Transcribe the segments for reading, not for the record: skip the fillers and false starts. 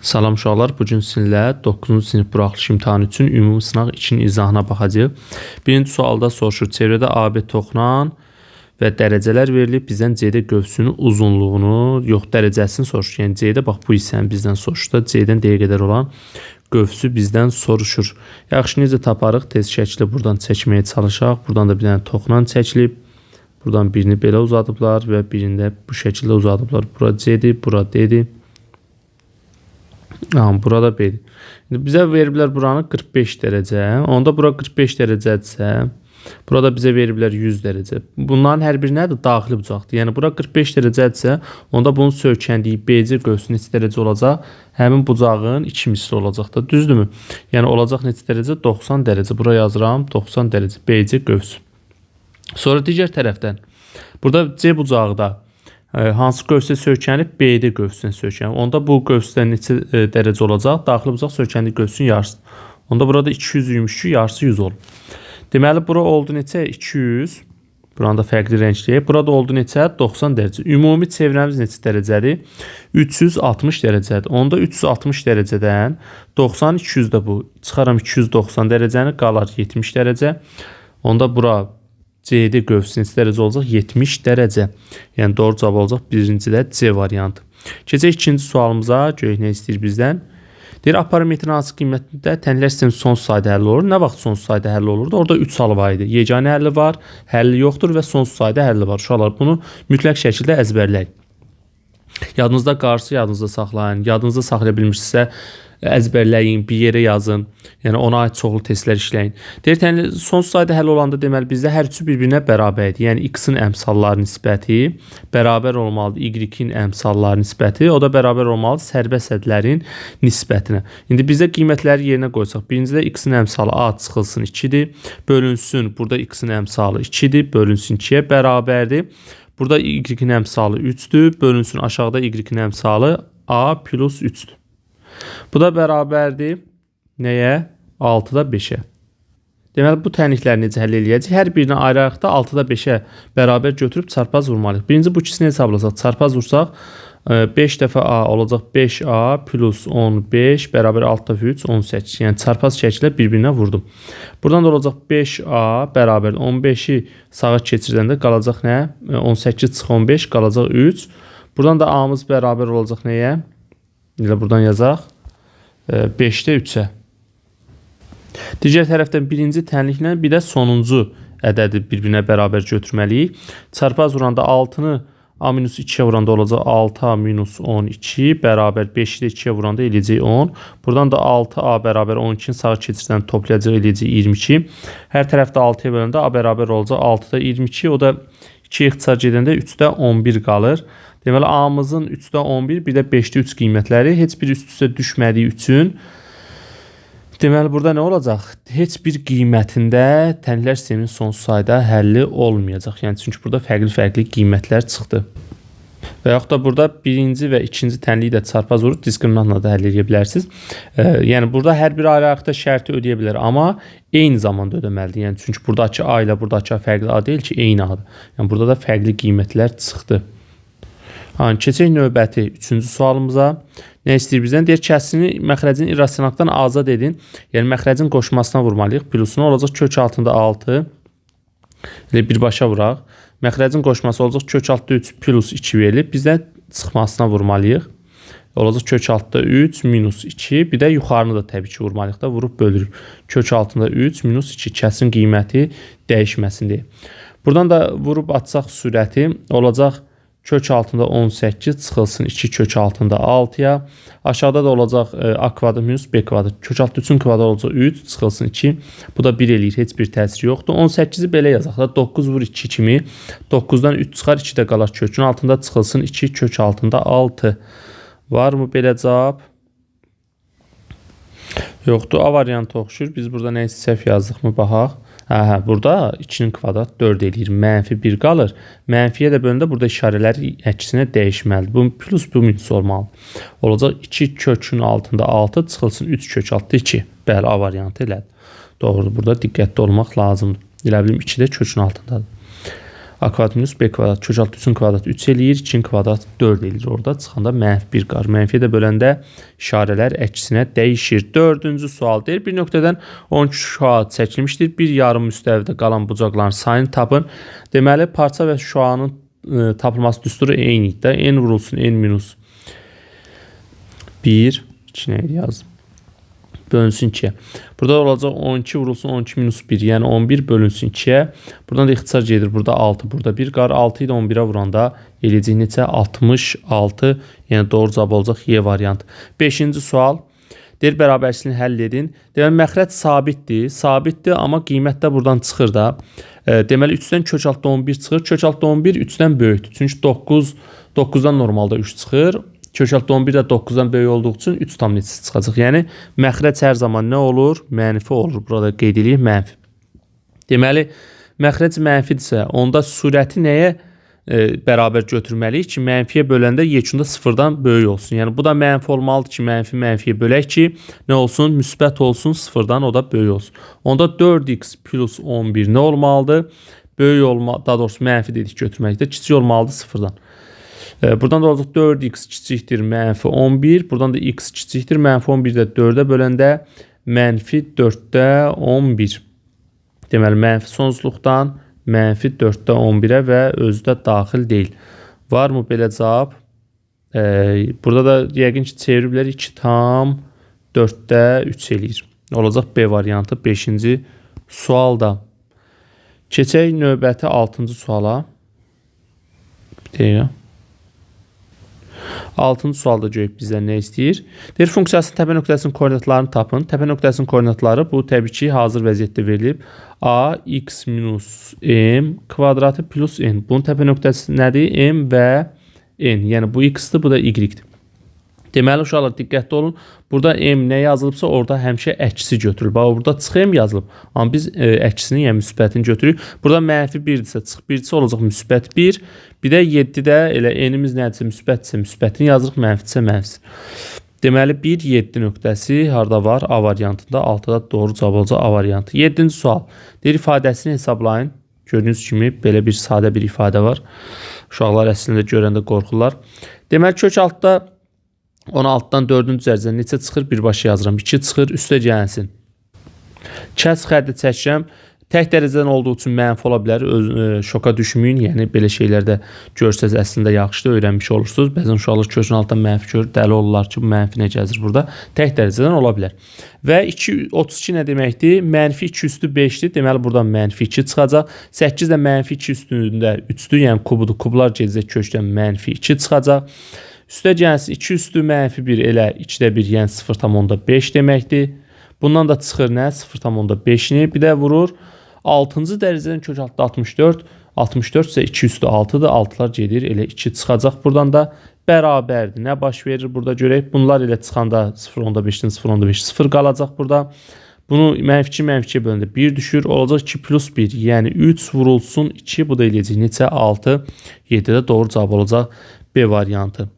Salam uşaqlar, bugün sizinlə 9-cu sinif buraxılış imtahanı üçün ümumi sınaq 2-nin izahına baxacağıq. Birinci sualda soruşur, çevrədə AB toxunan və dərəcələr verilib, bizdən CD qövsünün uzunluğunu, yox dərəcəsini soruşur. Yəni CD bax bu hissəni bizdən soruşur da, CD-dən D-yə qədər olan qövsü bizdən soruşur. Yaxşı, necə taparıq? Tez şəkli buradan çəkməyə çalışaq. Buradan da bir dənə toxunan çəkilib. Buradan birini belə uzadıblar və birini də bu şəkildə uzadıblar. Bura C-dir, bura D-dir. Burada belə. Bizə veriblər buranı 45 dərəcə. Onda bura 45 dərəcədirsə, burada bizə veriblər 100 dərəcə. Bunların hər biri nədir? Daxili bucaqdır. Yəni bura 45 dərəcədirsə, onda bunun söykəndiyi BC qövsü neçə dərəcə olacaq? Həmin bucağın 2 misli olacaq da. Düzdürmü? Yəni olacaq neçə dərəcə? 90 dərəcə. Bura yazıram 90 dərəcə BC qövsü. Sonra digər tərəfdən burada C bucağı da hansı qövsdə söykənib? BD qövsünə söykənib. Onda bu qövsdə neçə dərəcə olacaq? Daxili bucaq söykəndiyi qövsün yarısı. Onda burada da 200 yumuş ki, yarısı 100 olur. Deməli, bura oldu neçə? 200. Buranı da fərqli rəngləyək. Burada oldu neçə? 90 dərəcə. Ümumi çevrəmiz neçə dərəcədir? 360 dərəcədir. Onda 360 dərəcədən 90, 200 də bu. Çıxaram 290 dərəcəni, qalar 70 dərəcə. Onda bura CD qövsü neçə dərəcə olacaq? 70 dərəcə. Yəni doğru cavab olacaq birincidə C variantı. Keçək ikinci sualımıza. Görək nə istəyir bizdən. Deyir, A parametrin hansı qiymətində tənlər sistemi sonsuz sayda həll olur? Nə vaxt sonsuz sayda həll olurdu? Orada 3 halı var idi. Yeganə həlli var, həlli yoxdur və sonsuz sayda həlli var. Uşaqlar, bunu mütləq şəkildə əzbərləyin. Yadınızda qarşı, yadınızda saxlayın. Yadınızda saxlaya bilmirsinizsə, əzbərləyin, bir yerə yazın. Yəni ona aid çoxlu testlər işləyin. Deyir, sonsuz sayda həll olanda deməli bizdə hər üçü bir-birinə bərabərdir. Yəni x-in əmsalları nisbəti bərabər olmalıdır y-in əmsalları nisbəti. O da bərabər olmalıdır sərbəst ədlərin nisbətinə. İndi bizdə qiymətləri yerinə qoysaq. Birincidə x-in əmsalı a çıxılsın 2-dir. Bölünsün, burada x-in əmsalı 2-dir. Bölünsün 2-yə bərabərdir. Burada y-in əmsalı 3-dür. Bölünsün aşağıda y-in əmsalı a plus 3-dür. Bu da bərabərdir. Nəyə? 6-da 5-ə. Deməli, bu tənlikləri necə həll eləyəcək? Hər birini ayrı-ayrı da 6-da 5-ə bərabər götürüb çarpaz vurmalıyıq. Birinci bu ikisini hesablasaq, çarpaz vursaq 5 dəfə A olacaq 5A plus 15 bərabər 6 dəfə 3, 18. Yəni çarpaz şəkildə bir-birinə vurdum. Buradan da olacaq 5A bərabər 15-i sağa keçirdəndə qalacaq nə? 18 çıx 15 qalacaq 3. Buradan da A-mız bərabər olacaq nəyə? Elə buradan yazaq 5-də 3-ə. Digər tərəfdən birinci tənliklə bir də sonuncu ədədi bir-birinə bərabər götürməliyik. Çarpaz vuranda 6-nı A-2-yə vuranda olacaq 6A-12 bərabər 5-də 2-yə vuranda eləyəcək 10. Buradan da 6A bərabər 12-ni sağa keçirdən toplayacaq eləyəcək 22. Hər tərəfdə 6-ya böləndə A bərabər olacaq 6-da 22. O da 2 ixtisar gedəndə 3-də 11 qalır. Deməli, A-mızın 3-də 11, bir də 5-də 3 qiymətləri heç bir üst-üstə düşmədiyi üçün deməli, burada nə olacaq? Heç bir qiymətində tənliklər sisteminin sonsuz sayda həlli olmayacaq. Yəni, çünki burada fərqli-fərqli qiymətlər çıxdı. Və yaxud da burada birinci və ikinci tənliyi də çarpaz vurub diskriminantla da həll edə bilərsiniz. Yəni, burada hər bir ayrı-ayrıqda şərti ödəyə bilər, amma eyni zamanda ödəməlidir. Yəni, çünki buradakı A ilə buradakı A fərqli A deyil ki, eyni A-dır. Yəni, burada da fərqli qiymətlər çıxdı. Keçək növbəti 3-cü sualımıza. Nə istəyir bizdən? Deyir, kəsini məxrəcin irrasionallıqdan azad edin. Yəni, məxrəcin qoşmasına vurmalıyıq. Plusuna olacaq kök altında 6. Elə birbaşa vuraq. Məxrəcin qoşması olacaq kök altında 3 plus 2 verilib. Biz də çıxmasına vurmalıyıq. Olacaq kök altında 3 minus 2. Bir də yuxarını da təbii ki vurmalıyıq da. Vurub bölürük. Kök altında 3 minus 2. Kəsin qiyməti dəyişməsin deyə. Buradan da vurub atsaq sürəti olacaq kök altında 18 çıxılsın 2 kök altında 6-ya. Aşağıda da olacaq A kvadrat minus B kvadrat. Kök altında 3-ün kvadratı olacaq 3 çıxılsın 2. Bu da 1 eləyir. Heç bir təsiri yoxdur. 18-i belə yazaq da 9 vur 2 kimi. 9-dan 3 çıxar 2 də qalar kökün altında çıxılsın 2 kök altında 6. Varmı belə cavab? Yoxdur. A variantı oxşur. Biz burada nəysə səhv yazdıq mı baxaq. Burada 2-nin kvadratı 4 eləyir. Mənfi 1 qalır. Mənfiyə də bölündə burada işarələri əksinə dəyişməlidir. Bu plus, bu minus olmalı. Olacaq 2 kökün altında 6 çıxılsın 3 kök altında 2. Bəli, A variantı elədir. Doğrudur. Burada diqqətli olmaq lazımdır. Elə bilim 2 də kökün altındadır. A kvadrat minus B kvadrat. Köçaltı 3-ün kvadratı 3 eləyir. 2-nin kvadratı 4 eləyir. Orada çıxanda -1 qar. Mənfiyə də böləndə işarələr əksinə dəyişir. 4-cü sual deyir. Bir nöqtədən 12 şüa çəkilmişdir. Bir yarım müstəvidə qalan bucaqların sayını tapın. Deməli, parça və şüanın tapılması düsturu eynidir. N vurulsun N minus 1. 2 nə yazdım? Bölünsün 2'ye. Burada olacaq 12 vurulsun 12 minus 1. Yəni 11 bölünsün 2'ye. Buradan da ixtisar gedir. Burada 6, burada 1 qar. 6 ilə 11'ə vuranda eləyəcək neçə? 66. Yəni doğru cavab olacaq Y variantı. 5-ci sual. Deyir bərabərçiliyini həll edin. Deməli məxrəc sabitdir. Sabitdir, amma qiymət də buradan çıxır da. Deməli 3-dən kök altda 11 çıxır. Kök altda 11 3-dən böyükdür. Çünki 9-dan normalda 3 çıxır. Kök altda 11 də 9-dan böyük olduğu üçün 3 tam neçəsi çıxacaq. Yəni məxrəc hər zaman nə olur? Mənfi olur. Burada qeyd edək mənfi. Deməli məxrəc mənfidirsə, onda surəti nəyə bərabər götürməliyik ki, mənfiyə böləndə yekunda 0-dan böyük olsun. Yəni bu da mənfi olmalıdır ki, mənfiyə bölək ki, nə olsun? Müsbət olsun, 0-dan o da böyük olsun. Onda 4x plus 11 nə olmalıdır? Böyük olmalıdır, daha doğrusu mənfi dedik götürməkdə, kiçik olmalıdır 0-dan. Buradan da olacaq 4x kiçikdir mənfi 11. Buradan da x kiçikdir mənfi 11-də 4-ə böləndə mənfi 4-də 11. Deməli mənfi sonsuzluqdan mənfi 4-də 11-ə və özü də daxil deyil. Varmı belə cavab? Burada da yəqin ki çeviriblər 2 tam 4-də 3 eləyir. Olacaq B variantı 5-ci sualda. Keçək növbəti 6-cı suala. Bir dəqiqə. 6-cı sualda görək bizdən nə istəyir? Deyir funksiyasının təpə nöqtəsinin koordinatlarını tapın. Təpə nöqtəsinin koordinatları bu təbii ki hazır vəziyyətdə verilib. A x minus m kvadratı plus n. Bunun təpə nöqtəsi nədir? M və n. Yəni bu x-dir, bu da y-dir. Deməli uşaqlar diqqətli olun. Burada m nə yazılıbsa orada həmişə əksi götürülür. Bax burada çıx m yazılıb. Amma biz əksini, yəni müsbətini götürürük. Burada mənfi 1-dirsə, çıx 1-dirsə olacaq müsbət 1. Bir də 7-də elə n-imiz nədirsə müsbətsə, müsbətini yazırıq, mənfidirsə, mənfisi. Deməli 1, 7 nöqtəsi harda var? A variantında. 6-da doğru cavab olacaq A variantı. 7-ci sual. Deyir ifadəsini hesablayın. Gördüyünüz kimi belə bir sadə bir ifadə var. Uşaqlar əslində görəndə qorxurlar. Deməli kök altda 16-dan 4-cü dərəcədən neçə çıxır? Birbaşa yazıram. 2 çıxır, üstə gəlsin. Kəs xətti çəkirəm. Tək dərəcədən olduğu üçün mənfi ola bilər. Şoka düşməyin. Yəni belə şeylərdə görsəz əslində yaxşıdır, öyrənmiş olursunuz. Bəzən uşaqlar kökün altdan mənfi görür, dəli olurlar ki, bu mənfi nə gəzir burada. Tək dərəcədən ola bilər. Və 32 nə deməkdir? Mənfi 2 üstü 5-dir. Deməli buradan mənfi 2 çıxacaq. 8 də mənfi 2 üstündə 3-dür. Yəni kubudur. Kublar gedəcək kökdən mənfi 2 çıxacaq. Üstə gəlsin 2 üstü mənfi 1 elə 2-də 1, yəni 0,5 deməkdir. Bundan da çıxır nə? 0,5-ni bir də vurur. 6-cı dərəcədən kök altda 64. 64 isə 2 üstü 6-dır. 6-lar gedir. Elə 2 çıxacaq. Buradan da bərabərdir. Nə baş verir burada görək. Bunlar elə çıxanda 0,5-dən 0,5 0 qalacaq burada. Bunu mənfi 2 bölündə 1 düşür. Olacaq 2 plus 1. Yəni 3 vurulsun 2. Bu da eləyəcək neçə? 6. 7-də doğru cavab olacaq B variantı.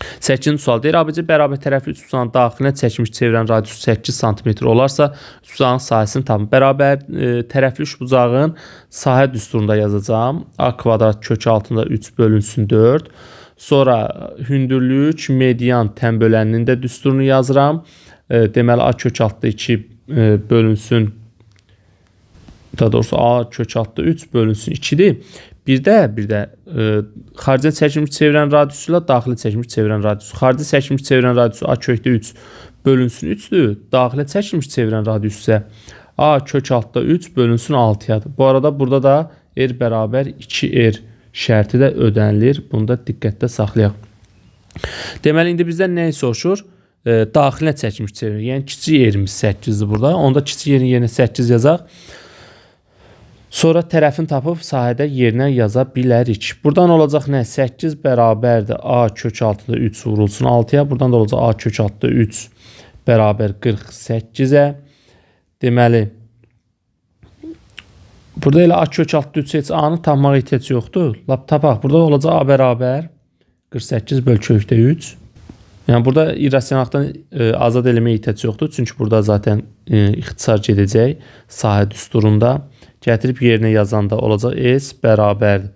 8-ci sual deyir, ABC bərabər tərəfli üçbucağın daxilinə çəkilmiş çevirən radiusu 8 cm olarsa, üçbucağın sahəsini tapın. Bərabər tərəfli üçbucağın sahə düsturunda yazacağım. A kvadrat kök altında 3 bölünsün 4. Sonra hündürlük median tənböləninin də düsturunu yazıram. Deməli A kök altda 2 bölünsün, daha doğrusu A kök altda 3 bölünsün 2-dir. Bir də xarici çəkilmiş çevirən radiusu ilə daxili çəkilmiş çevirən radiusu. Xarici çəkilmiş çevirən radiusu A kökdə 3 bölünsün 3-dür. Daxili çəkilmiş çevirən radiusu isə A kök altda 3 bölünsün 6-yadır. Bu arada burada da R bərabər 2R şərti də ödənilir. Bunu da diqqətdə saxlayaq. Deməli indi bizdən nəyi soruşur? Daxilinə çəkilmiş çevirən. Yəni kiçik yerimiz 8-dir burada. Onda kiçik yerin yerinə 8 yazaq. Sonra tərəfini tapıb sahədə yerinə yaza bilərik. Buradan olacaq nə? 8 bərabərdir A kök altında 3 vurulsun 6-ya. Buradan da olacaq A kök altında 3 bərabər 48-ə. Deməli, burada elə A kök altında 3 heç A-nı tapmağa ehtiyac yoxdur. Lap tapaq. Burada olacaq A bərabər 48 böl kökdə 3. Yəni burada irrasionallıqdan azad eləməyə ehtiyac yoxdur. Çünki burada zaten ixtisar gedəcək sahə düsturunda. Gətirib yerinə yazanda olacaq S bərabərdir.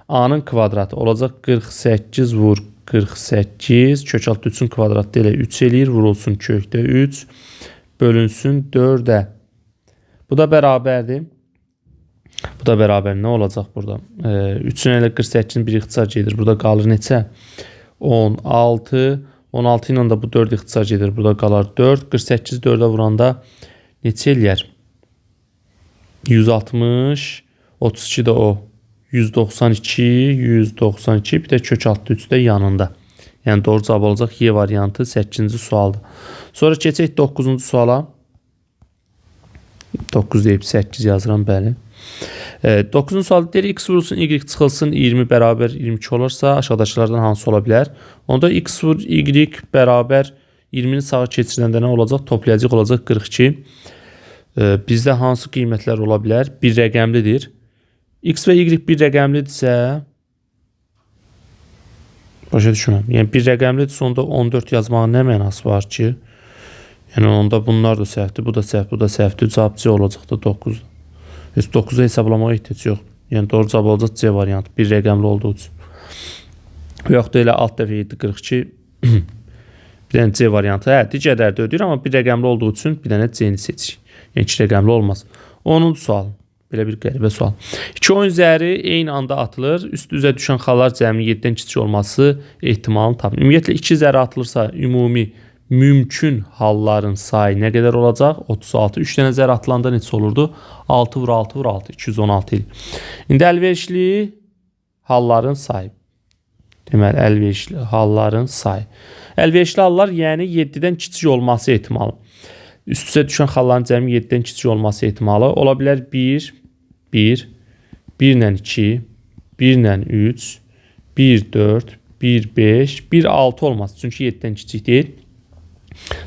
A-nın kvadratı olacaq 48 vur 48. Kök altı 3-ün kvadratı ilə 3 eləyir. Vurulsun kökdə 3. Bölünsün 4-ə. Bu da bərabərdir. Bu da bərabər nə olacaq burada? 3-ün ilə 48-in bir ixtisar gedir. Burada qalır neçə? 16. 16 ilə də bu 4 ixtisar gedir. Burada qalar 4. 48 4-ə vuranda neçə eləyər? 160. 32 də o. 192. 192. Bir də kök altı 3 də yanında. Yəni doğru cavab olacaq Y variantı 8-ci sualdır. Sonra keçək 9-cu suala. 9 deyib 8 yazıram, bəli. 9-cu sualda deyir x vurulsun y çıxılsın 20 bərabər 22 olursa aşağıdakılardan hansı ola bilər? Onda x vur y bərabər 20-ni sağa keçirəndə nə olacaq? Toplayacaq olacaq 42. Bizdə hansı qiymətlər ola bilər? Bir rəqəmlidir. X və y bir rəqəmlidirsə başa düşməm. Yəni bir rəqəmlidirsə onda 14 yazmağın nə mənası var ki? Yəni onda bunlar da səhvdir, bu da səhv, bu da səhvdir. Cavab C olacaq da 9. Heç 9-u hesablamağa ehtiyac yox. Yəni doğru cavab olacaq C variantı. Bir rəqəmli olduğu üçün. Və yaxud da elə alt dəfə 7 42 bir dənə C variantı. Hə, digərləri də ödəyir, amma bir rəqəmli olduğu üçün bir dənə C-ni seçirik. Yəni iki rəqəmli olmaz. 10-cu sual. Belə bir qəribə sual. İki oyun zəri eyni anda atılır. Üst-üzə düşən xallar cəmi 7-dən kiçik olması ehtimalını tapın. Ümumiyyətlə 2 zəri atılırsa ümumi mümkün halların sayı nə qədər olacaq? 36. 3 dənə zər atılanda neçə olurdu? 6 vur 6 vur 6. 216 il. İndi əlverişli halların sayı. Deməli, əlverişli halların sayı. Əlverişli hallar yəni 7-dən kiçik olması ehtimalı. Üst-üzə düşən xalların cəmi 7-dən kiçik olması ehtimalı. Ola bilər 1, 1, 1 ilə 2, 1 ilə 3, 1, 4, 1, 5, 1, 6 olmaz. Çünki 7-dən kiçik deyil.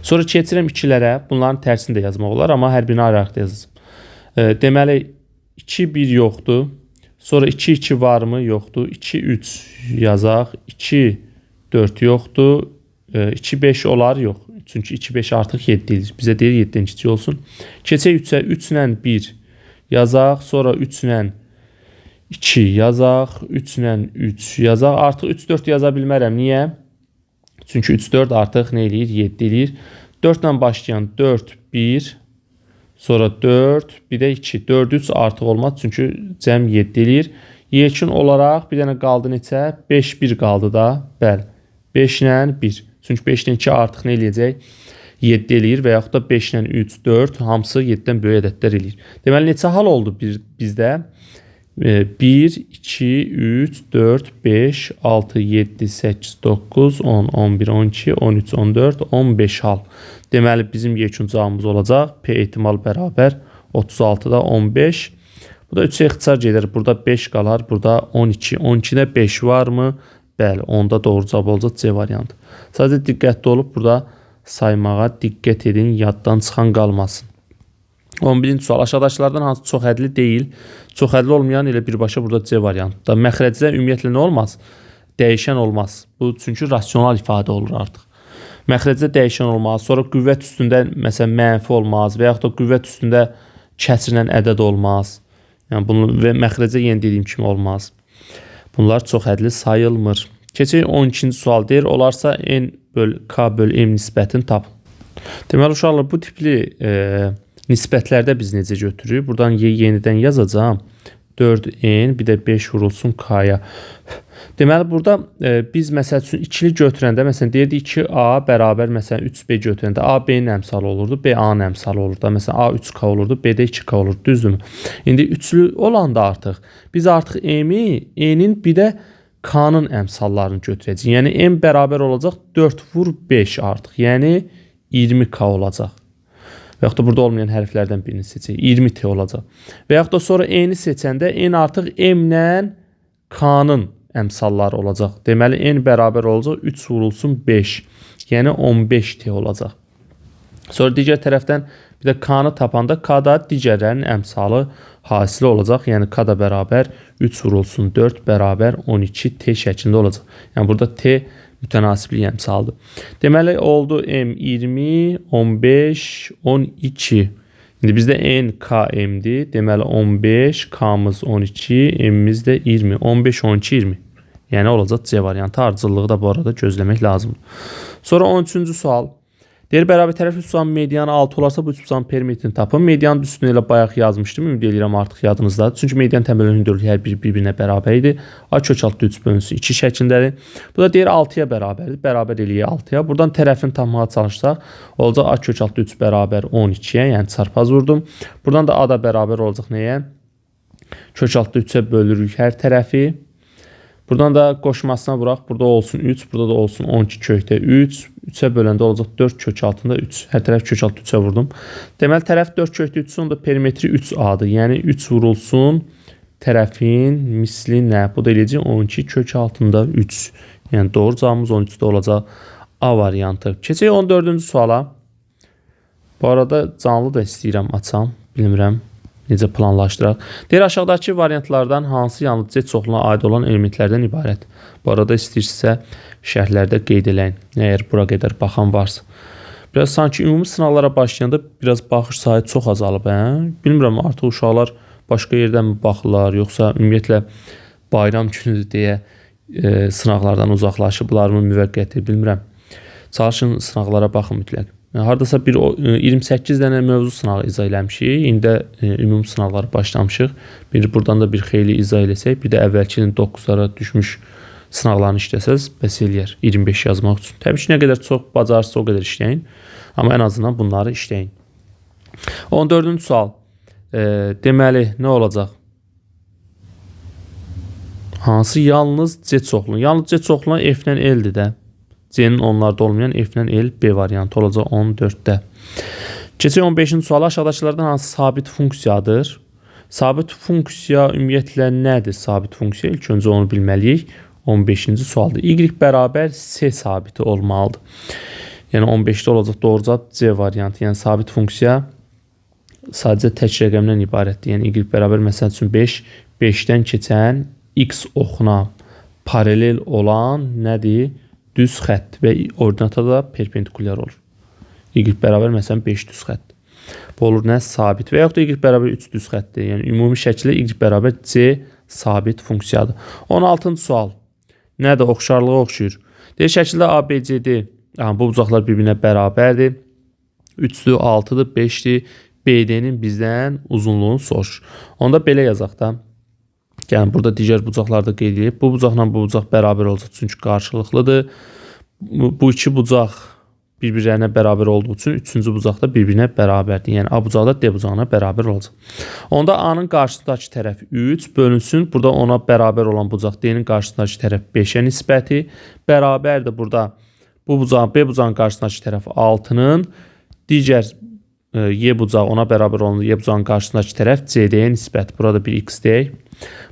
Sonra keçirəm 2-lərə. Bunların tərsini də yazmaq olar, amma hər birini ayrı-ayrı yazacağım. Deməli, 2, 1 yoxdur. Sonra 2, 2 varmı? Yoxdur. 2, 3 yazaq. 2, 4 yoxdur. 2, 5 olar? Yox. Çünki 2, 5 artıq 7 deyil. Bizə deyir 7-dən kiçik olsun. Keçək 3-ə. 3 ilə 1 yazaq. Sonra 3 ilə 2 yazaq. 3 ilə 3 yazaq. Artıq 3, 4 yaza bilmərəm. Niyə? Çünki 3, 4 artıq nə eləyir? 7 eləyir. 4 ilə başlayan 4, 1, sonra 4, bir də 2. 4, 3 artıq olmaz. Çünki cəm 7 eləyir. Yekun olaraq bir dənə qaldı neçə? 5, 1 qaldı da. Bəli. 5 ilə 1. Çünki 5 ilə 2 artıq nə eləyəcək? 7 eləyir və yaxud da 5 ilə 3, 4 hamısı 7-dən böyük ədədlər eləyir. Deməli, neçə hal oldu bizdə? 1, 2, 3, 4, 5, 6, 7, 8, 9, 10, 11, 12, 13, 14, 15 hal. Deməli, bizim yekun cavabımız olacaq. P ehtimal bərabər 36-da 15. Bu da 3-ə ixtisar gedir. Burada 5 qalar. Burada 12. 12-də 5 varmı? Bəli, onda doğru cavab olacaq C variantı. Sadəcə diqqətli olub burada saymağa diqqət edin. Yaddan çıxan qalmasın. 11-ci sual. Aşağıdakılardan hansı çox hədli deyil? Çox hədli olmayan elə birbaşa burada C variantı. Məxrəcdə ümumiyyətlə nə olmaz? Dəyişən olmaz. Bu çünki rasional ifadə olur artıq. Məxrəcdə dəyişən olmaz. Sonra qüvvət üstündə məsələn mənfi olmaz və yaxud da qüvvət üstündə kəsrilən ədəd olmaz. Yəni bunu və məxrəcə yenə dediyim kimi olmaz. Bunlar çox hədli sayılmır. Keçək 12-ci sual deyir. Olarsa n böl k böl m nisbətini tapın. Deməli uşaqlar bu tipli nisbətlərdə biz necə götürürük? Buradan yenidən yazacağım. 4n bir də 5 vurulsun k-ya. Deməli burada biz məsəl üçün ikili götürəndə məsələn deyirdik 2a bərabər məsələn 3b götürəndə a b-nin əmsalı olurdu, b a-nın əmsalı olurdu. Məsələn a 3k olurdu, b də 2k olurdu, düzdürmü? İndi üçlü olanda artıq biz artıq m-i, n-in bir də k-nın əmsallarını götürəcəyik. Yəni m bərabər olacaq 4 vur 5 artıq. Yəni 20k olacaq. Və yaxud da burada olmayan hərflərdən birini seçək. 20t olacaq. Və yaxud da sonra n-i seçəndə n artıq m-lə k-nın əmsalları olacaq. Deməli n bərabər olacaq 3 vurulsun 5. Yəni 15t olacaq. Sonra digər tərəfdən bir də k-nı tapanda k da digərlərinin əmsalı hasili olacaq. Yəni k da bərabər 3 vurulsun 4 bərabər 12t şəklində olacaq. Yəni burada t mütənasiblik əmsalıdır. Deməli oldu m 20, 15, 12. İndi bizdə n km'dir. Deməli 15, k'mız 12, m'imiz də 20. 15, 12, 20. Yəni olacaq C variantı. Ardıcıllığı da bu arada gözləmək lazımdır. Sonra 13-cü sual. Deyir, bərabər tərəfli üçbucağın medianı 6 olarsa bu üçbucağın perimetrini tapın. Medianın üstünü elə bayaq yazmışdım. Ümid edirəm artıq yadınızdadır. Çünki median təməlinin hündürlüyü hər biri bir-birinə bərabər idi. A kökaltı 3 bölünsün 2 şəklindədir. Bu da deyir 6-ya bərabərdir. Bərabər eləyək 6-ya. Buradan tərəfini tapmağa çalışsaq, olacaq A kökaltı 3 bərabər 12-yə, yəni çarpaz vurdum. Buradan da A da bərabər olacaq nəyə? Kökaltı 3-ə bölürük hər tərəfi. Buradan da qoşmasına vuraq. Burada olsun 3, burada da olsun 12 kökdə 3. 3-ə böləndə olacaq 4 kök altında 3. Hər tərəf kök altı 3-ə vurdum. Deməli, tərəf 4 kökdə 3, onda perimetri 3A-dır. Yəni 3 vurulsun tərəfin misli nə? Bu da eləyəcək 12 kök altında 3. Yəni doğru cavabımız 13-də olacaq A variantı. Keçək 14-cü suala. Bu arada canlı da istəyirəm açam. Bilmirəm necə planlaşdıraq. Deyir, aşağıdakı variantlardan hansı yalnız Z çoxluğuna aid olan elementlərdən ibarət? Bu arada istəyirsə şərhlərdə qeyd eləyin. Əgər bura qədər baxan varsa. Biraz sanki ümumi sınaqlara başlayanda biraz baxış sayı çox azalıb. Bilmirəm, artıq uşaqlar başqa yerdən mi baxırlar, yoxsa ümumiyyətlə bayram günüdür deyə sınaqlardan uzaqlaşıblarmı müvəqqəti, bilmirəm. Çalışın sınaqlara baxın mütləq. Hardasa 28 dənə mövzu sınağı izah eləmişik. İndi ümumi sınaqları başlamışıq. Buradan da bir xeyli izah eləsək, bir də əvvəlkinin 9-lara düşmüş sınaqlarını işləsəz, bəs eləyər 25 yazmaq üçün. Təbii ki, nə qədər çox bacarırsa o qədər işləyin. Amma ən azından bunları işləyin. 14-cü sual. Deməli, nə olacaq? Hansı yalnız C çoxluğu? Yalnız C çoxluğuna F-lə L-dir də. C-nin onlarda olmayan F-lə L B variantı olacaq 14-də. Keçək 15-ci suala. Aşağıdakılardan hansı sabit funksiyadır? Sabit funksiya ümumiyyətlə nədir? Sabit funksiya ilk öncə onu bilməliyik. 15-ci sualdır. Y bərabər C sabiti olmalıdır. Yəni 15-də olacaq doğru cavab C variantı. Yəni sabit funksiya sadəcə tək rəqəmdən ibarətdir. Yəni Y bərabər məsəl üçün 5, 5-dən keçən X oxuna paralel olan nədir? Düz xətt və ordinata da perpendikulyar olur. Y bərabər məsələn 5 düz xətt. Bu olur nə? Sabit və yaxud da Y bərabər 3 düz xəttdir. Yəni ümumi şəkildə Y bərabər C sabit funksiyadır. 16-cı sual. Nədir? Oxşarlığa oxşuyur. Deyir, şəkildə ABCD, bu bucaqlar bir-birinə bərabərdir. 3-dür, 6-dır, 5-dir. BD-nin bizdən uzunluğunu soruşur. Onda belə yazaq da. Yəni burada digər bucaqlarda qeyd edib. Bu bucaqla bu bucaq bərabər olacaq, çünki qarşılıqlıdır. Bu iki bucaq bir-birlərinə bərabər olduğu üçün üçüncü bucaq da bir-birinə bərabərdir. Yəni A bucağı da D bucağına bərabər olacaq. Onda A-nın qarşısındakı tərəf 3 bölünsün. Burada ona bərabər olan bucaq D-nin qarşısındakı tərəf 5-ə nisbəti. Bərabərdir burada bu bucağın B bucağın qarşısındakı tərəf 6-nın. Digər Y bucağı ona bərabər olan Y bucağın qarşısındakı tərəf CD-yə nisbət. Burada bir X deyək.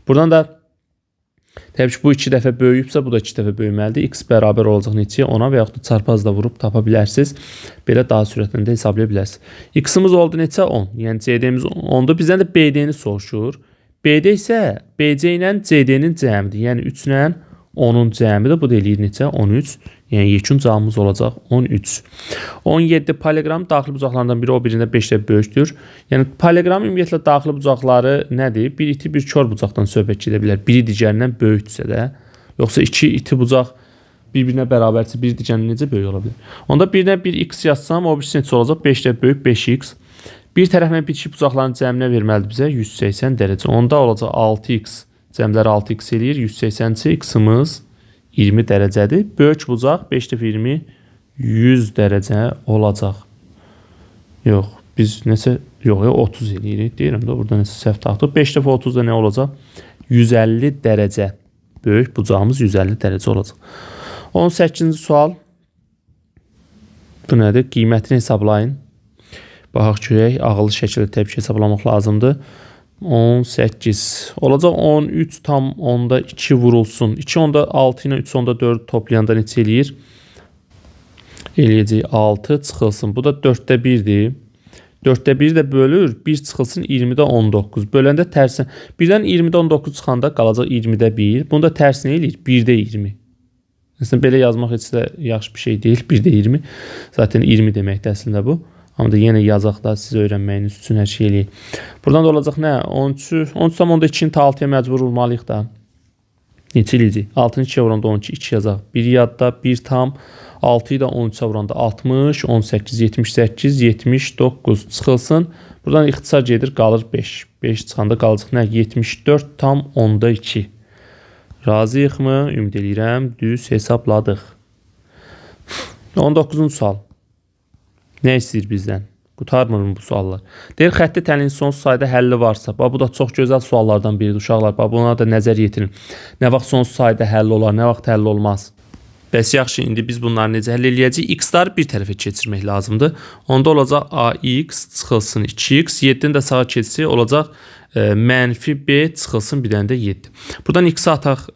Buradan da təbii ki, bu 2 dəfə böyüyübsə, bu da 2 dəfə böyüməlidir. X bərabər olacaq neçəyə? Ona və yaxud da çarpazla vurub tapa bilərsiniz. Belə daha sürətlə də hesablaya bilərsiniz. X-imiz oldu neçə? 10. Yəni CD-miz 10-dur. Bizdən də BD-ni soruşur. BD isə BC ilə CD-nin cəmidir. Yəni 3 ilə 10-un cəmidir. Bu da eləyir neçə? 13. Yəni yekun cavabımız olacaq 13. 17 paralleqramın daxili bucaqlarından biri o birində 5-də böyükdür. Yəni paralleqramın ümumiyyətlə daxili bucaqları nədir? Bir iti bir kör bucaqdan söhbət gedə bilər. Biri digərindən böyükdürsə də. Yoxsa iki iti bucaq bir-birinə bərabərsə biri digərindən necə böyük ola bilər? Onda birdən bir X yazsam, o birisi neçə olacaq? 5-də böyük 5X. Bir tərəflə bitişik bucaqların cəminə verməlidir bizə 180 dərəcə. Onda olacaq 6X. Cəmləri 6X eləyir. 180-ci X-ımız 20 dərəcədir. Böyük bucaq 5 dəfə 20 100 dərəcə olacaq. Yox, biz nəsə 30 eləyirik. Deyirəm də burada nəsə səhv tapdıq. 5 dəfə 30 da nə olacaq? 150 dərəcə. Böyük bucağımız 150 dərəcə olacaq. 18-ci sual. Bu nədir? Qiymətini hesablayın. Baxaq görək, ağıllı şəkildə təbii ki, hesablamaq lazımdır. 18 olacaq. 13 tam onda 2 vurulsun. 2 onda 6 ilə 3 onda 4 toplayanda neçə eləyir? Eləyəcək 6 çıxılsın. Bu da 4-də 1-dir. 4-də 1 də bölür. 1 çıxılsın 20-də 19. Böləndə tərsinə. 1-dən 20-də 19 çıxanda qalacaq 20-də 1. Bunu da tərsinə eləyir. 1-də 20. Əslində belə yazmaq heç də yaxşı bir şey deyil. 1-də 20. Zaten 20 deməkdir əslində bu. Amma da yenə yazaq da siz öyrənməyiniz üçün hər şey eləyək. Buradan da olacaq nə? 13,2-ni 6-ya məcbur vurmalıyıq da. Neçə eləyəcək? 6-nı 2-yə vuranda 12, 2 yazaq. 1 yadda 1 tam. 6'yı da 13'e vuranda 60, 18, 78, 79 çıxılsın. Buradan ixtisar gedir, qalır 5. 5 çıxanda qalacaq nə? 74 tam onda 2. Razıyıq mı? Ümid edirəm. Düz hesabladıq. 19-cu sual. Nə istəyir bizdən? Qutarmır bu suallar? Deyir, xətti tənliyin sonsuz sayda həlli varsa, bu da çox gözəl suallardan biridir uşaqlar. Buna da nəzər yetirin. Nə vaxt sonsuz sayda həlli olar, nə vaxt həlli olmaz? Bəs yaxşı, indi biz bunları necə həll eləyəcəyik? X-ları bir tərəfə keçirmək lazımdır. Onda olacaq AX çıxılsın 2X, 7-ni də sağa keçsək olacaq mənfi B çıxılsın bir dənə də 7. Buradan X-i ataq,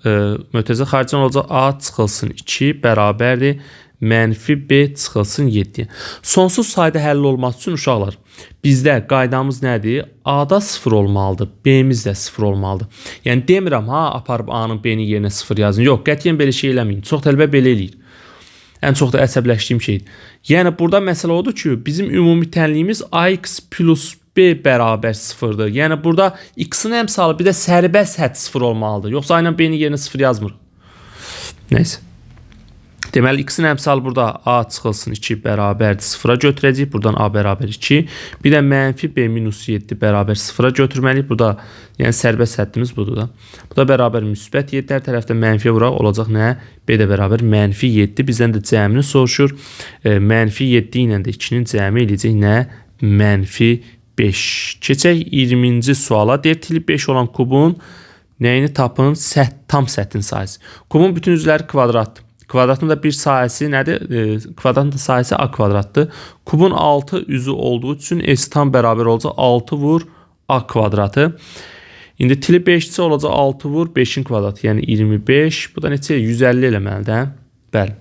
mötərizə xaricdən olacaq A çıxılsın 2 bərabərdir. Mənfi B çıxılsın 7. Sonsuz sayda həll olması üçün uşaqlar, bizdə qaydamız nədir? A-da 0 olmalıdır, B-miz də 0 olmalıdır. Yəni demirəm, aparıb A-nın B-nin yerinə 0 yazın. Yox, qətiyyən belə şey eləməyin. Çox tələbə belə eləyir. Ən çox da əsəbləşdiyim şeydir. Yəni burada məsələ odur ki, bizim ümumi tənliyimiz AX plus B bərabər 0'dır. Yəni burada X-in əmsalı bir də sərbəst hədd 0 olmalıdır. Yoxsa aynen B-nin yerinə 0 yazmırıq. Neyse. Deməli, X-in əmsalı burada A çıxılsın 2 bərabərdir 0'a götürəcəyik. Buradan A bərabər 2. Bir də mənfi B minus 7 bərabər 0'a götürməliyik. Burada yəni sərbəst həddimiz budur da. Bu da bərabər müsbət 7. Hər tərəfdə mənfiyə vuraq. Olacaq nə? B də bərabər mənfi 7. Bizdən də cəmini soruşur. Mənfi 7 ilə də 2-nin cəmi eləyəcək nə? Mənfi 5. Keçək 20-ci suala. Deyir, tili 5 olan kubun nəyini tapın? Tam səthin sayısı. Kubun bütün üzvləri kvadratdır. Kvadratın da bir sayəsi nədir? Kvadratın da sayəsi A kvadratdır. Kubun 6 üzü olduğu üçün S tam bərabər olacaq 6 vur A kvadratı. İndi tili 5-ci olacaq 6 vur 5'in kvadratı. Yəni 25. Bu da neçə? 150 eləməlidir. Bəli.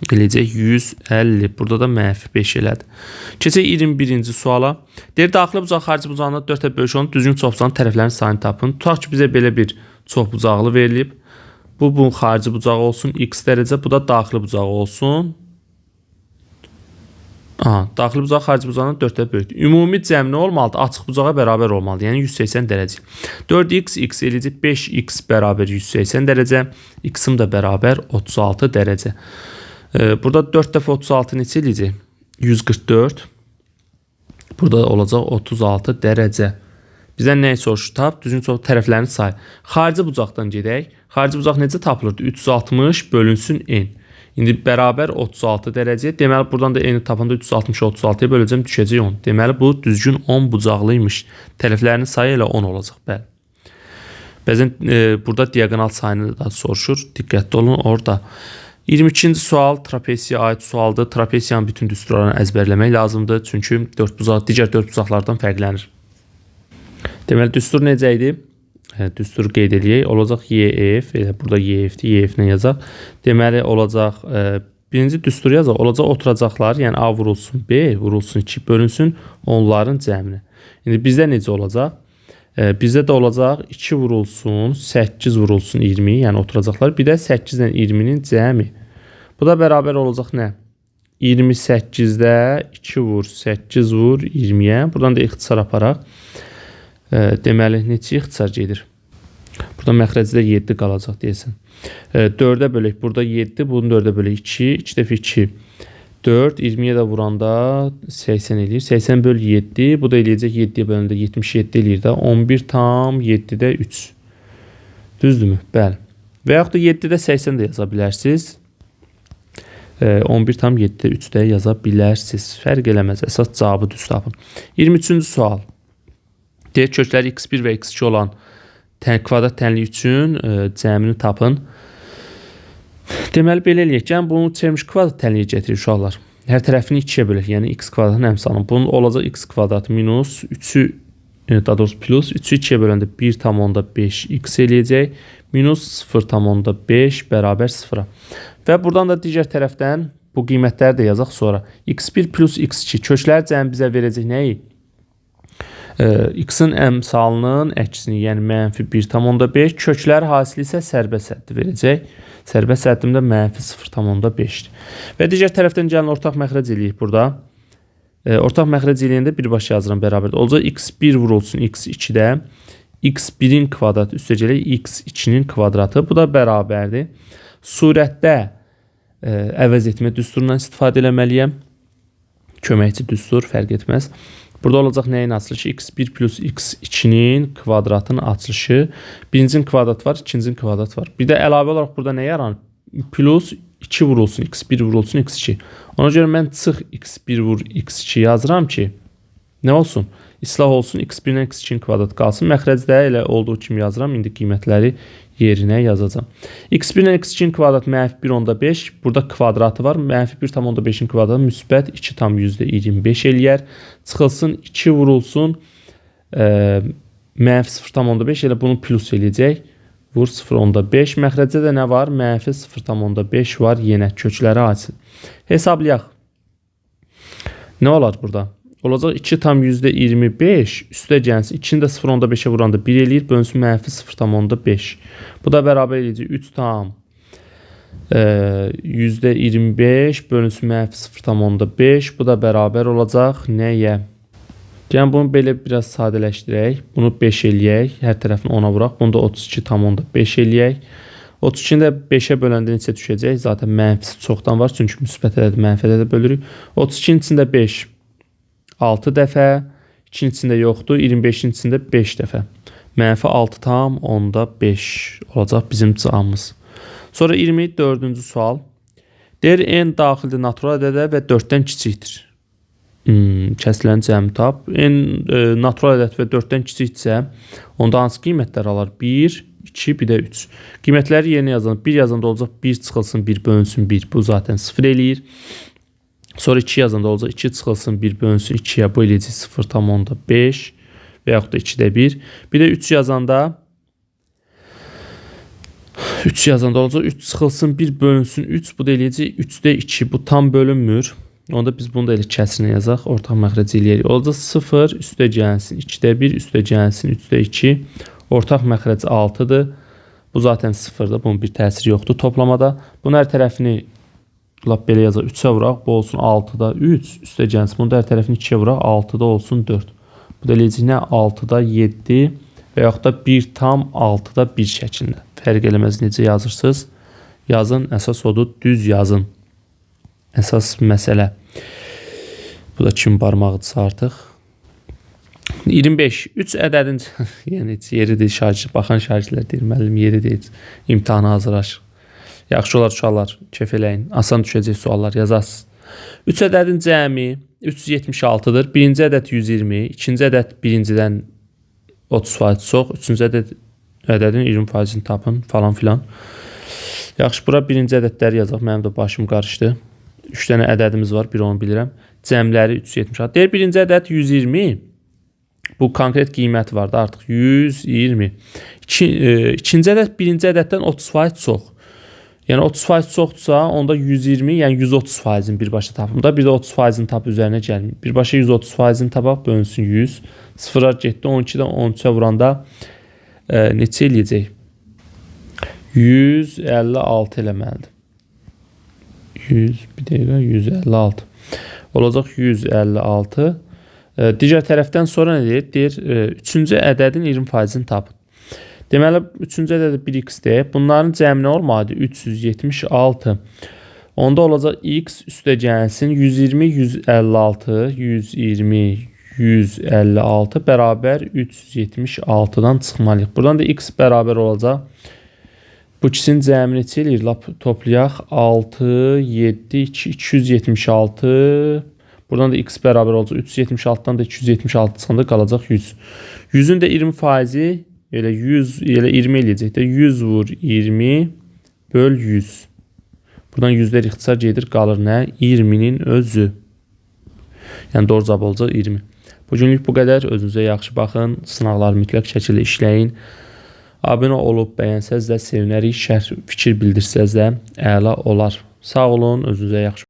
Eləcək 150. Burada da mənfi 5 elədi. Keçək 21-ci suala. Deyir, daxili bucaq xarici bucağına 4-ə bölüş olun. Düzgün çoxbucağın tərəflərinin sayını tapın. Tutaq ki, bizə belə bir çoxbucaqlı verilib. Bu xarici bucağı olsun x dərəcə, bu da daxili bucağı olsun. Daxili bucağı xarici bucağından 4-ə böyükdür. Ümumi cəm nə olmalıdır? Açıq bucağa bərabər olmalıdır. Yəni 180 dərəcə. 4x x eləyəcək 5x bərabər 180 dərəcə. X-im də bərabər 36 dərəcə. Burada 4 dəfə 36 neçə eləyəcək? 144. Burada olacaq 36 dərəcə. Bizdən nəyi soruşur? Tap, düzgün çox tərəflərini say. Xarici bucaqdan gedək. Xarici bucaq necə tapılırdı? 360 bölünsün n. İndi bərabər 36 dərəcə. Deməli, buradan da n-i tapanda 360'ı 36'ya böləcəm, düşəcək 10. Deməli, bu düzgün 10 bucaqlıymış. Tərəflərinin sayı elə 10 olacaq. Bəli. Bəzən burada diagonal sayını da soruşur. Diqqətli olun orada. 22-ci sual trapesiya aid sualdır. Trapesiyanın bütün düsturlarını əzbərləmək lazımdır. Çünki digər 4 bucaqlardan fərqlənir. Deməli, düstur necə idi? Düstur qeyd edək. Olacaq YF. Burada YF-dir. YF-nə yazaq. Deməli, olacaq birinci düstur yazaq. Olacaq oturacaqlar. Yəni A vurulsun B, vurulsun 2, bölünsün onların cəmini. İndi bizdə necə olacaq? Bizdə də olacaq 2 vurulsun, 8 vurulsun 20. Yəni oturacaqlar. Bir də 8 ilə 20'nin cəmi. Bu da bərabər olacaq nə? 28'də 2 vur, 8 vur 20'yə. Buradan da ixtisar aparaq. Deməli, neçə ixtisar gedir? Burada məxrəcdə 7 qalacaq deyəsən. 4'ə bölək. Burada 7, bunu 4'ə bölək 2. 2 dəfə 2. 4, 20'yə də vuranda 80 eləyir. 80 böl 7. Bu da eləyəcək 7'yə bölündə 77 eləyir də. 11 tam 7'də 3. Düzdürmü? Bəli. Və yaxud da 7'də 80 də yaza bilərsiniz. 11 tam 7'də 3 də yaza bilərsiniz. Fərq eləməz. Əsas cavabı düz tapın. 23-cü sual. Deyir, kökləri x1 və x2 olan kvadrat tənliyi üçün cəmini tapın. Deməli, belə eləyək. Yəni, bunu çevirmiş kvadrat tənliyi gətirir uşaqlar. Hər tərəfini 2'yə bölək. Yəni, x kvadratın əmsalını. Bunun olacaq x kvadrat minus 3'ü, daha doğrusu plus 3'ü 2'yə böləndə 1,5 x eləyəcək. Minus 0,5 bərabər 0'a. Və buradan da digər tərəfdən bu qiymətləri də yazaq sonra. x1 plus x2 kökləri cəmi bizə verəcək nəyi? X-in əmsalının əksini, yəni mənfi 1,5, kökləri hasili isə sərbəst həddi verəcək. Sərbəst həddim də mənfi 0,5'dir. Və digər tərəfdən gəlin ortaq məxrəc eləyik burada. Ortaq məxrəc eləyəndə birbaşa yazıram bərabərdir. Olacaq x1 vurulsun x2-də. x1-in kvadratı üstəgələk x2-nin kvadratı. Bu da bərabərdir. Surətdə əvəz etmə düsturundan istifadə eləməliyəm. Köməkçi düstur, fərq etməz. Burada olacaq nəyin açılışı? x1 plus x2-nin kvadratının açılışı. Birincinin kvadratı var, ikincinin kvadratı var. Bir də əlavə olaraq burada nə yaranır? Plus 2 vurulsun, x1 vurulsun, x2. Ona görə mən çıx x1 vur x2 yazıram ki, nə olsun? İslah olsun, x1-dən x2-nin kvadratı qalsın. Məxrəcdə elə olduğu kimi yazıram. İndi qiymətləri yerinə yazacağım. x1-dən x2-nin kvadratı -1/5. Burada kvadratı var. -1/5-in kvadratı müsbət 2,25 eləyər. Çıxılsın, 2 vurulsun. -0,5 elə bunu plus eləyəcək. Vur 0,5. Məxrəcdə də nə var? -0,5 var. Yenə kökləri açsın. Hesablayaq. Nə olar burada? Olacaq 2,25 üstə gəlsin. 2-ni də 0,5-ə vuranda 1 eləyir. Bölünsün -0,5. Bu da bərabər eləyəcək 3,25 bölünsün -0,5. Bu da bərabər olacaq nəyə? Yəni bunu belə biraz sadələşdirək. Bunu 5 eləyək. Hər tərəfini 10-a vuraq. Bunu da 32,5 eləyək. 32-ni də 5-ə böləndə neçə düşəcək? Zaten mənfisi çoxdan var. Çünki müsbət ədəd mənfi ədədə bölürük. 32-nin içində 5 6 dəfə. 2-nin içində yoxdur. 25-in içində 5 dəfə. -6,5 olacaq bizim cavabımız. Sonra 24-cü sual. Deyir n daxildir natural ədədə və 4-dən kiçikdir. Kəsilən cəmi tap. N natural ədəd və 4-dən kiçikdirsə, onda hansı qiymətlər alar? 1, 2, bir də 3. Qiymətləri yerinə yazalım. 1 yazanda olacaq 1 çıxılsın, 1 bölünsün 1. Bu zaten 0 eləyir. Sonra 2 yazanda olacaq 2 çıxılsın, 1 bölünsün 2-yə. Bu eləyəcək 0,5 və yaxud da 2-də 1. Bir də 3 yazanda olacaq 3 çıxılsın, 1 bölünsün 3. Bu da eləyəcək 3-də 2. Bu tam bölünmür. Onda biz bunu da elə kəsinə yazaq. Ortaq məxrəc eləyərik. Olacaq 0 üstə gəlsin. 2-də 1 üstə gəlsin. 3-də 2. Ortaq məxrəc 6-dır. Bu zaten 0-dır. Bunun bir təsiri yoxdur toplamada. Bunun hər tərəfini belə yazaq. 3-ə vuraq. Bu olsun 6-da 3 üstə gəlsin. Bunun hər tərəfini 2-yə vuraq. 6-da olsun 4. Bu da eləyəcək nə? 6-da 7 və yaxud da 1,6-da 1 şəklində. Fərq eləməz necə yazırsınız. Yazın. Əsas odur. Düz yazın. Əsas məsələ. Bu da kim barmağıdırsa artıq. 25. 3 ədədin yəni yeridir şagird. Baxan şagirdlər deyir, müəllim yeri deyil. İmtahana hazırlaşır. Yaxşı olar uşaqlar, kef eləyin. Asan düşəcək suallar yazasınız. 3 ədədin cəmi 376-dır. Birinci ədəd 120, ikinci ədəd birincidən 30% çox, üçüncü ədədin 20%-ni tapın falan filan. Yaxşı, bura birinci ədədləri yazaq. Mənim də başım qarışdı. 3 dənə ədədimiz var, bir onu bilirəm. Cəmləri 376. Deyir, birinci ədəd 120. Bu konkret qiyməti var da artıq 120. İkinci ədəd birinci ədəddən 30% çox. Yəni 30% çoxdursa, onda 120, yəni 130%-in birbaşa tapım da. Bir də 30%-in tap üzərinə gəlmir. Birbaşa 130%-in tapaq, bölünsün 100. Sıfıra getdi, 12-dən 13-ə vuranda neçə eləyəcək? 156 eləməlidir. 100, bir dəqiqə, 156. Olacaq 156. Digər tərəfdən sonra nə deyir? Deyir, 3-cü ədədin 20%-ni tapın. Deməli, 3-cü ədədə 1x-dir. Bunların cəmi nə olmalıdır? 376. Onda olacaq x üstə gəlsin. 120, 156, 120, 156 bərabər 376-dan çıxmalıyıq. Buradan da x bərabər olacaq. Bu ikisinin cəmi neçə eləyir? Toplayaq. 6, 7, 2, 276. Buradan da x bərabər olacaq. 376-dan da 276 çıxanda qalacaq 100. 100-ün də 20%-i elə 100, elə 20 eləyəcək də. 100 vur 20 böl 100. Buradan yüzlər ixtisar gedir. Qalır nə? 20-nin özü. Yəni doğru cavab olacaq 20. Bugünlük bu qədər. Özünüzə yaxşı baxın. Sınaqları mütləq şəkildə işləyin. Abunə olub bəyənsəz də sevinərik. Şərh fikir bildirsəz də əla olar. Sağ olun. Özünüzə yaxşı